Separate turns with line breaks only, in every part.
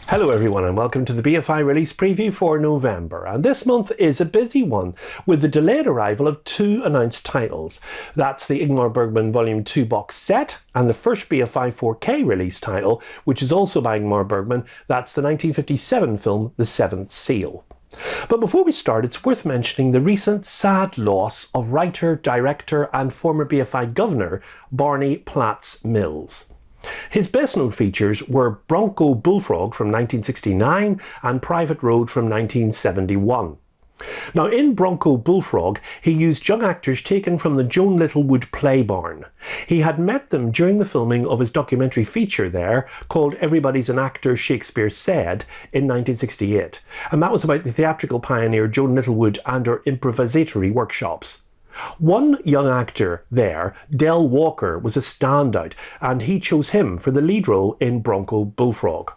Hello everyone and welcome to the BFI Release preview for November, and this month is a busy one with the delayed arrival of two announced titles. That's the Ingmar Bergman Volume 2 box set and the first BFI 4K release title, which is also by Ingmar Bergman. That's the 1957 film The Seventh Seal. But before we start, it's worth mentioning the recent sad loss of writer, director and former BFI governor Barney Platts Mills. His best known features were Bronco Bullfrog from 1969 and Private Road from 1971. Now, in Bronco Bullfrog, he used young actors taken from the Joan Littlewood play barn. He had met them during the filming of his documentary feature there, called Everybody's an Actor, Shakespeare Said, in 1968. And that was about the theatrical pioneer Joan Littlewood and her improvisatory workshops. One young actor there, Del Walker, was a standout, and he chose him for the lead role in Bronco Bullfrog.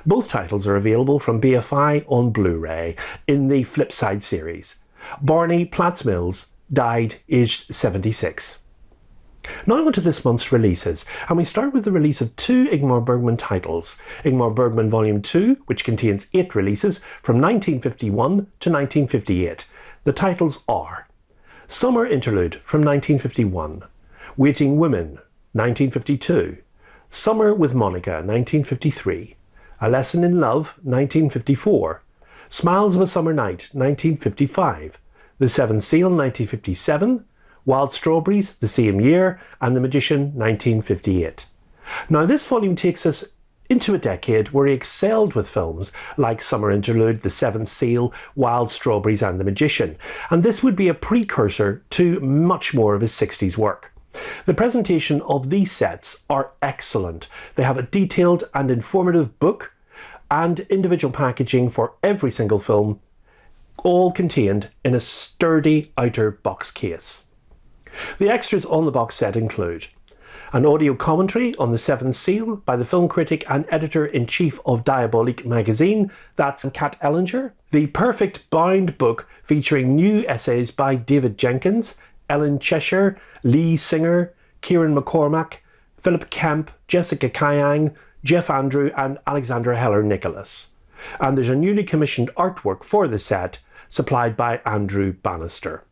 Both titles are available from BFI on Blu-ray in the Flipside series. Barney Platts Mills died aged 76. Now on to this month's releases, and we start with the release of two Ingmar Bergman titles. Ingmar Bergman Volume 2, which contains 8 releases from 1951 to 1958. The titles are Summer Interlude from 1951, Waiting Women, 1952, Summer with Monica, 1953, A Lesson in Love, 1954, Smiles of a Summer Night, 1955, The Seventh Seal, 1957, Wild Strawberries, the same year, and The Magician, 1958. Now this volume takes us into a decade where he excelled with films like Summer Interlude, The Seventh Seal, Wild Strawberries and The Magician, and this would be a precursor to much more of his 60s work. The presentation of these sets are excellent. They have a detailed and informative book and individual packaging for every single film, all contained in a sturdy outer box case. The extras on the box set include an audio commentary on The Seventh Seal by the film critic and editor-in-chief of Diabolique magazine, that's Kat Ellinger, the perfect bound book featuring new essays by David Jenkins, Ellen Cheshire, Lee Singer, Kieran McCormack, Philip Kemp, Jessica Kyang, Jeff Andrew and Alexandra Heller-Nicholas. And there's a newly commissioned artwork for the set supplied by Andrew Bannister.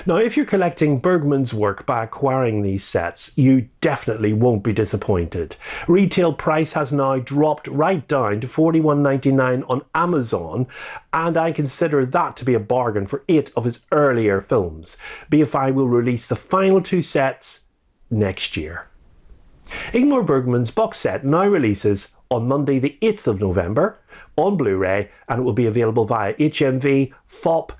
Now, if you're collecting Bergman's work by acquiring these sets, you definitely won't be disappointed. Retail price has now dropped right down to $41.99 on Amazon, and I consider that to be a bargain for 8 of his earlier films. BFI will release the final 2 sets next year. Ingmar Bergman's box set now releases on Monday the 8th of November on Blu-ray, and it will be available via HMV, FOP,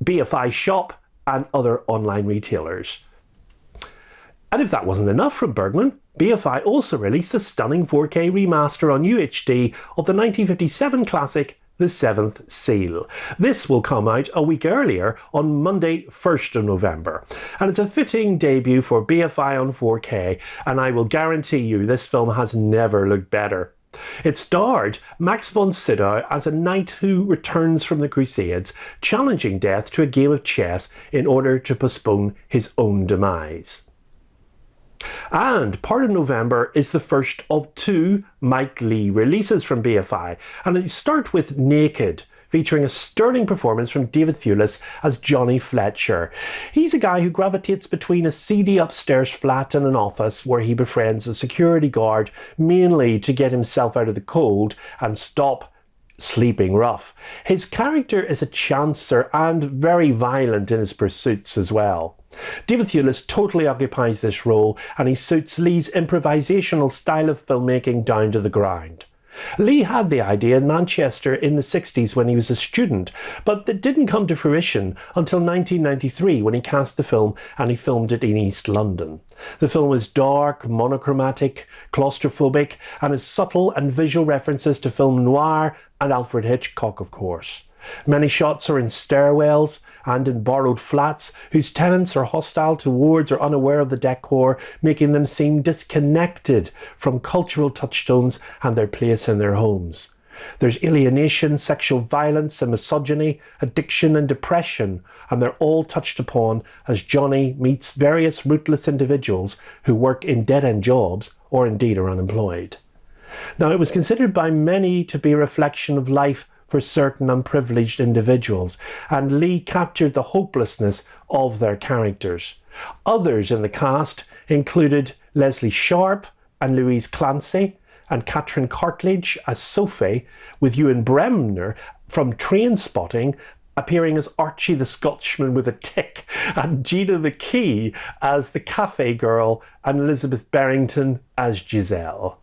BFI Shop and other online retailers. And if that wasn't enough from Bergman, BFI also released a stunning 4K remaster on UHD of the 1957 classic The Seventh Seal. This will come out a week earlier on Monday 1st of November, and it's a fitting debut for BFI on 4K, and I will guarantee you this film has never looked better. It starred Max von Sydow as a knight who returns from the Crusades, challenging death to a game of chess in order to postpone his own demise. And part of November is the first of 2 Mike Leigh releases from BFI, and it start with Naked, featuring a sterling performance from David Thewlis as Johnny Fletcher. He's a guy who gravitates between a seedy upstairs flat and an office where he befriends a security guard, mainly to get himself out of the cold and stop sleeping rough. His character is a chancer and very violent in his pursuits as well. David Thewlis totally occupies this role, and he suits Leigh's improvisational style of filmmaking down to the ground. Leigh had the idea in Manchester in the 60s when he was a student, but it didn't come to fruition until 1993 when he cast the film and he filmed it in East London. The film is dark, monochromatic, claustrophobic, and has subtle and visual references to film noir and Alfred Hitchcock, of course. Many shots are in stairwells and in borrowed flats whose tenants are hostile towards or unaware of the decor, making them seem disconnected from cultural touchstones and their place in their homes. There's alienation, sexual violence and misogyny, addiction and depression, and they're all touched upon as Johnny meets various rootless individuals who work in dead-end jobs or indeed are unemployed. Now, it was considered by many to be a reflection of life for certain unprivileged individuals, and Lee captured the hopelessness of their characters. Others in the cast included Leslie Sharp and Louise Clancy, and Katrin Cartledge as Sophie, with Ewan Bremner from Trainspotting appearing as Archie the Scotchman with a tick, and Gina McKee as the cafe girl, and Elizabeth Barrington as Giselle.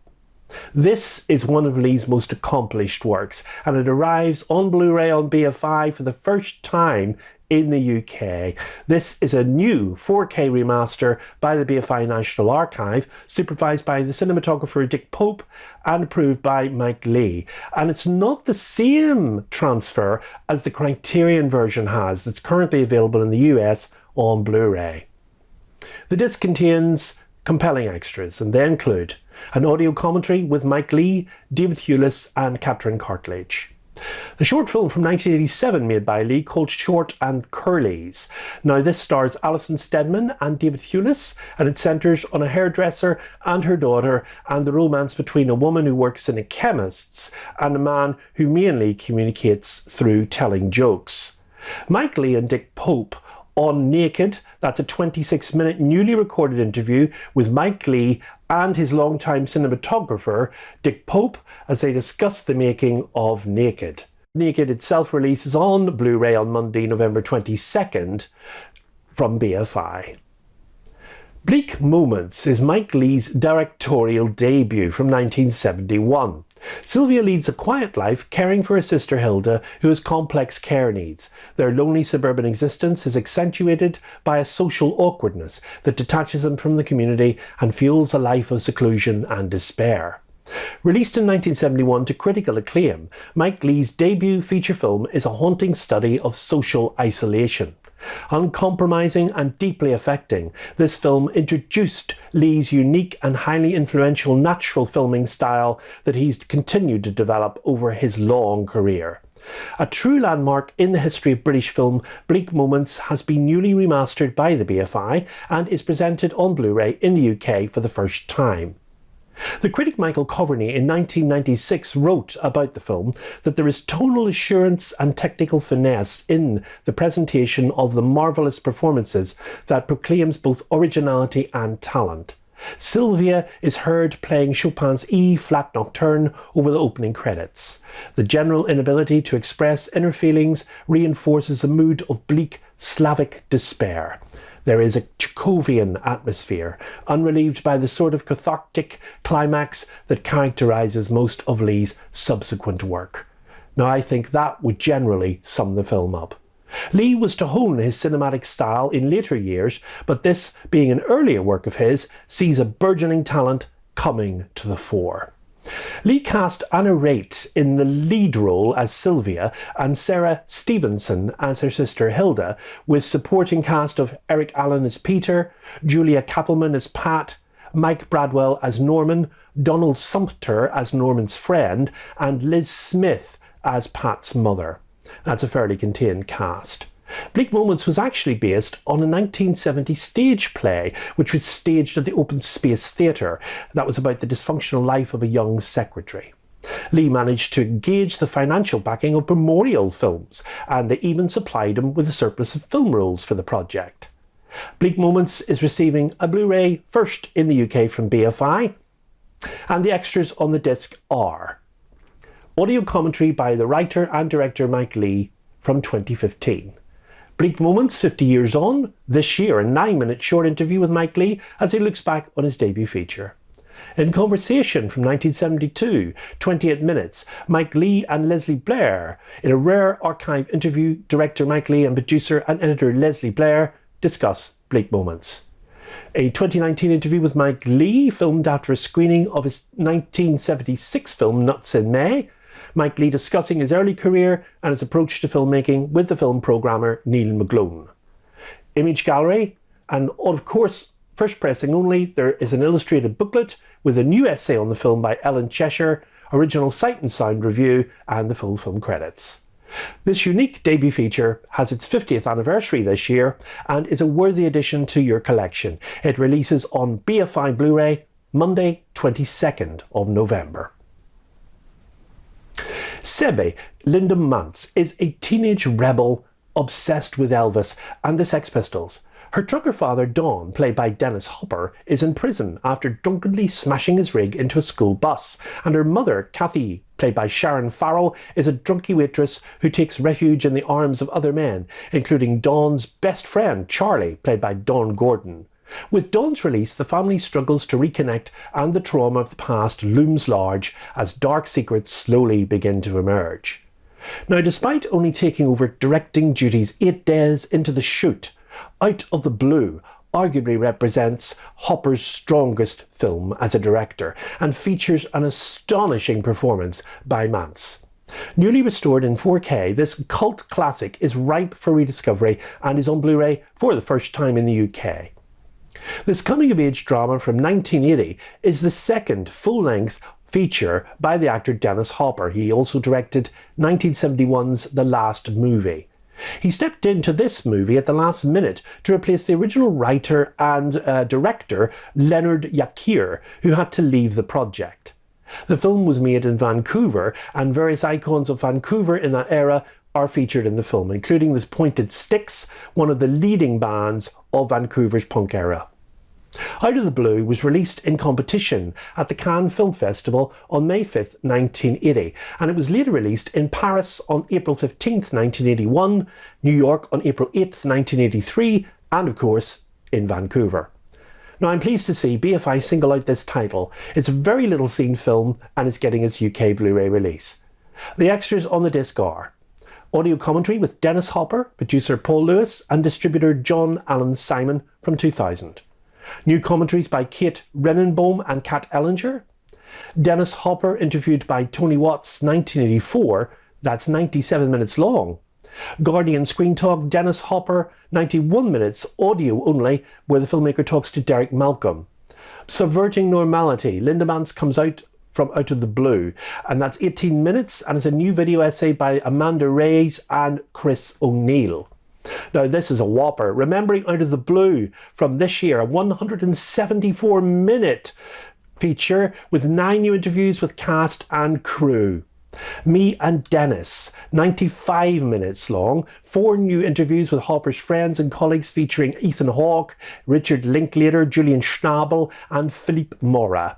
This is one of Lee's most accomplished works, and it arrives on Blu-ray on BFI for the first time in the UK. This is a new 4K remaster by the BFI National Archive, supervised by the cinematographer Dick Pope and approved by Mike Leigh. And it's not the same transfer as the Criterion version has, that's currently available in the US on Blu-ray. The disc contains compelling extras, and they include an audio commentary with Mike Leigh, David Thewlis and Katrin Cartledge. The short film from 1987 made by Leigh called Short and Curlies. Now this stars Alison Steadman and David Thewlis, and it centres on a hairdresser and her daughter and the romance between a woman who works in a chemist's and a man who mainly communicates through telling jokes. Mike Leigh and Dick Pope on Naked, that's a 26-minute newly recorded interview with Mike Leigh and his longtime cinematographer, Dick Pope, as they discuss the making of Naked. Naked itself releases on Blu-ray on Monday, November 22nd from BFI. Bleak Moments is Mike Leigh's directorial debut from 1971. Sylvia leads a quiet life caring for her sister Hilda, who has complex care needs. Their lonely suburban existence is accentuated by a social awkwardness that detaches them from the community and fuels a life of seclusion and despair. Released in 1971 to critical acclaim, Mike Leigh's debut feature film is a haunting study of social isolation. Uncompromising and deeply affecting, this film introduced Leigh's unique and highly influential natural filming style that he's continued to develop over his long career. A true landmark in the history of British film, Bleak Moments has been newly remastered by the BFI and is presented on Blu-ray in the UK for the first time. The critic Michael Coverny in 1996 wrote about the film that there is tonal assurance and technical finesse in the presentation of the marvellous performances that proclaims both originality and talent. Sylvia is heard playing Chopin's E-flat Nocturne over the opening credits. The general inability to express inner feelings reinforces a mood of bleak Slavic despair. There is a Chekhovian atmosphere, unrelieved by the sort of cathartic climax that characterises most of Leigh's subsequent work. Now, I think that would generally sum the film up. Leigh was to hone his cinematic style in later years, but this, being an earlier work of his, sees a burgeoning talent coming to the fore. Leigh cast Anna Raitt in the lead role as Sylvia and Sarah Stevenson as her sister Hilda, with supporting cast of Eric Allen as Peter, Julia Kappelman as Pat, Mike Bradwell as Norman, Donald Sumpter as Norman's friend, and Liz Smith as Pat's mother. That's a fairly contained cast. Bleak Moments was actually based on a 1970 stage play, which was staged at the Open Space Theatre. That was about the dysfunctional life of a young secretary. Leigh managed to engage the financial backing of Memorial Films, and they even supplied him with a surplus of film rolls for the project. Bleak Moments is receiving a Blu-ray first in the UK from BFI, and the extras on the disc are audio commentary by the writer and director Mike Leigh from 2015. Bleak Moments 50 years on, this year a 9-minute short interview with Mike Leigh as he looks back on his debut feature. In Conversation from 1972, 28 minutes, Mike Leigh and Leslie Blair. In a rare archive interview, director Mike Leigh and producer and editor Leslie Blair discuss Bleak Moments. A 2019 interview with Mike Leigh, filmed after a screening of his 1976 film Nuts in May. Mike Leigh discussing his early career and his approach to filmmaking with the film programmer Neil McGlone. Image gallery, and of course, first pressing only, there is an illustrated booklet with a new essay on the film by Ellen Cheshire, original Sight and Sound review, and the full film credits. This unique debut feature has its 50th anniversary this year and is a worthy addition to your collection. It releases on BFI Blu-ray Monday, 22nd of November. Sebe, Linda Mance, is a teenage rebel obsessed with Elvis and the Sex Pistols. Her trucker father, Don, played by Dennis Hopper, is in prison after drunkenly smashing his rig into a school bus, and her mother, Kathy, played by Sharon Farrell, is a drunky waitress who takes refuge in the arms of other men, including Dawn's best friend, Charlie, played by Don Gordon. With Dawn's release, the family struggles to reconnect, and the trauma of the past looms large as dark secrets slowly begin to emerge. Now, despite only taking over directing duties 8 days into the shoot, Out of the Blue arguably represents Hopper's strongest film as a director and features an astonishing performance by Mance. Newly restored in 4K, this cult classic is ripe for rediscovery and is on Blu-ray for the first time in the UK. This coming-of-age drama from 1980 is the second full-length feature by the actor Dennis Hopper. He also directed 1971's The Last Movie. He stepped into this movie at the last minute to replace the original writer and director Leonard Yakir, who had to leave the project. The film was made in Vancouver, and various icons of Vancouver in that era are featured in the film, including the Pointed Sticks, one of the leading bands of Vancouver's punk era. Out of the Blue was released in competition at the Cannes Film Festival on May 5, 1980, and it was later released in Paris on April 15, 1981, New York on April 8, 1983, and of course in Vancouver. Now, I'm pleased to see BFI single out this title. It's a very little seen film and it's getting its UK Blu-ray release. The extras on the disc are audio commentary with Dennis Hopper, producer Paul Lewis, and distributor John Allen Simon from 2000. New commentaries by Kate Renenbohm and Kat Ellinger. Dennis Hopper interviewed by Tony Watts, 1984. That's 97 minutes long. Guardian Screen Talk, Dennis Hopper, 91 minutes, audio only, where the filmmaker talks to Derek Malcolm. Subverting Normality, Linda Mance comes out from Out of the Blue, and that's 18 minutes, and it's a new video essay by Amanda Reyes and Chris O'Neill. Now, this is a whopper. Remembering Out of the Blue from this year, a 174-minute feature with 9 new interviews with cast and crew. Me and Dennis, 95 minutes long, 4 new interviews with Hopper's friends and colleagues featuring Ethan Hawke, Richard Linklater, Julian Schnabel and Philippe Mora.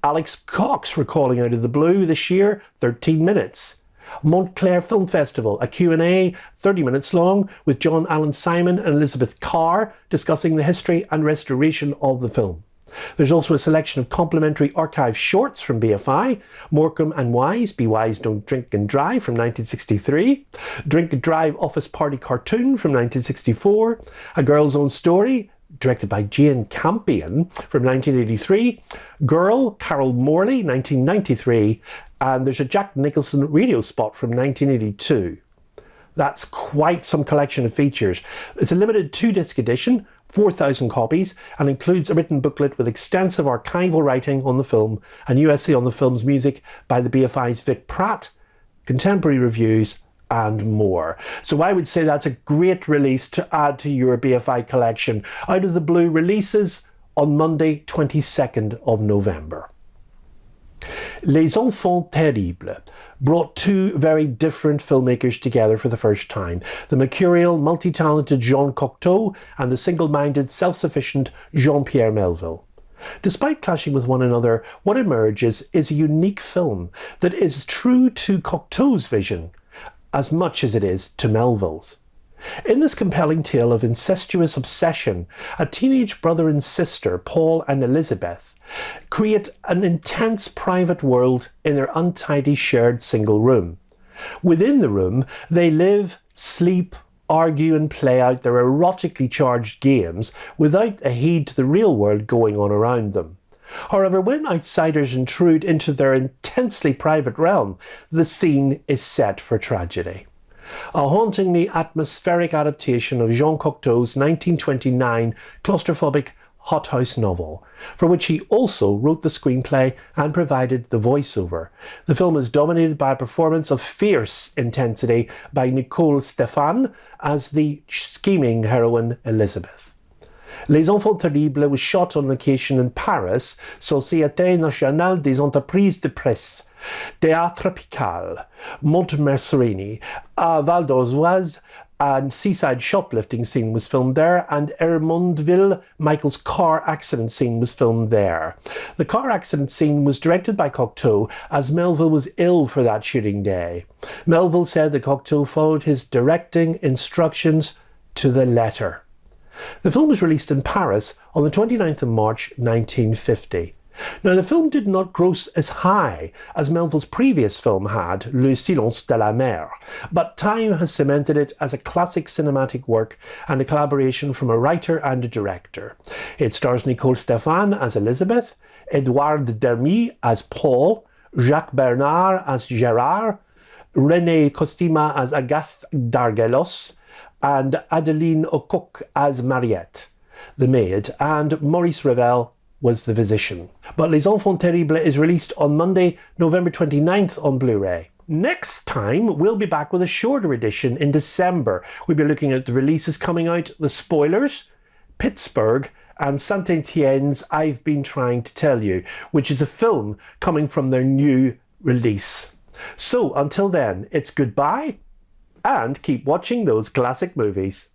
Alex Cox recalling Out of the Blue this year, 13 minutes. Montclair Film Festival, a Q&A, 30 minutes long, with John Allen Simon and Elizabeth Carr discussing the history and restoration of the film. There's also a selection of complimentary archive shorts from BFI, Morecambe and Wise, Be Wise, Don't Drink and Drive from 1963, Drink and Drive Office Party Cartoon from 1964, A Girl's Own Story, directed by Jane Campion from 1983, Girl, Carol Morley, 1993, and there's a Jack Nicholson radio spot from 1982. That's quite some collection of features. It's a limited 2-disc edition, 4,000 copies, and includes a written booklet with extensive archival writing on the film, a new essay on the film's music by the BFI's Vic Pratt, contemporary reviews, and more. So I would say that's a great release to add to your BFI collection. Out of the Blue releases on Monday, 22nd of November. Les Enfants Terribles brought 2 very different filmmakers together for the first time. The mercurial, multi-talented Jean Cocteau and the single-minded, self-sufficient Jean-Pierre Melville. Despite clashing with one another, what emerges is a unique film that is true to Cocteau's vision as much as it is to Melville's. In this compelling tale of incestuous obsession, a teenage brother and sister, Paul and Elizabeth, create an intense private world in their untidy shared single room. Within the room, they live, sleep, argue and play out their erotically charged games without a heed to the real world going on around them. However, when outsiders intrude into their intensely private realm, the scene is set for tragedy. A hauntingly atmospheric adaptation of Jean Cocteau's 1929 claustrophobic hothouse novel, for which he also wrote the screenplay and provided the voiceover. The film is dominated by a performance of fierce intensity by Nicole Stéphane as the scheming heroine Elizabeth. Les Enfants Terribles was shot on location in Paris, Société Nationale des Entreprises de Presse, Théâtre Pical, Montmercerini, Val d'Oise, and Seaside shoplifting scene was filmed there, and Ermondville, Michael's car accident scene was filmed there. The car accident scene was directed by Cocteau, as Melville was ill for that shooting day. Melville said that Cocteau followed his directing instructions to the letter. The film was released in Paris on the 29th of March 1950. Now, the film did not gross as high as Melville's previous film had, Le Silence de la Mer, but time has cemented it as a classic cinematic work and a collaboration from a writer and a director. It stars Nicole Stéphane as Elizabeth, Edouard Dermy as Paul, Jacques Bernard as Gérard, René Costima as Agathe Dargelos, and Adeline Ocock as Mariette, the maid, and Maurice Ravel was the physician. But Les Enfants Terribles is released on Monday, November 29th on Blu-ray. Next time, we'll be back with a shorter edition in December. We'll be looking at the releases coming out, the spoilers, Pittsburgh, and Saint-Étienne's I've Been Trying to Tell You, which is a film coming from their new release. So until then, it's goodbye, and keep watching those classic movies.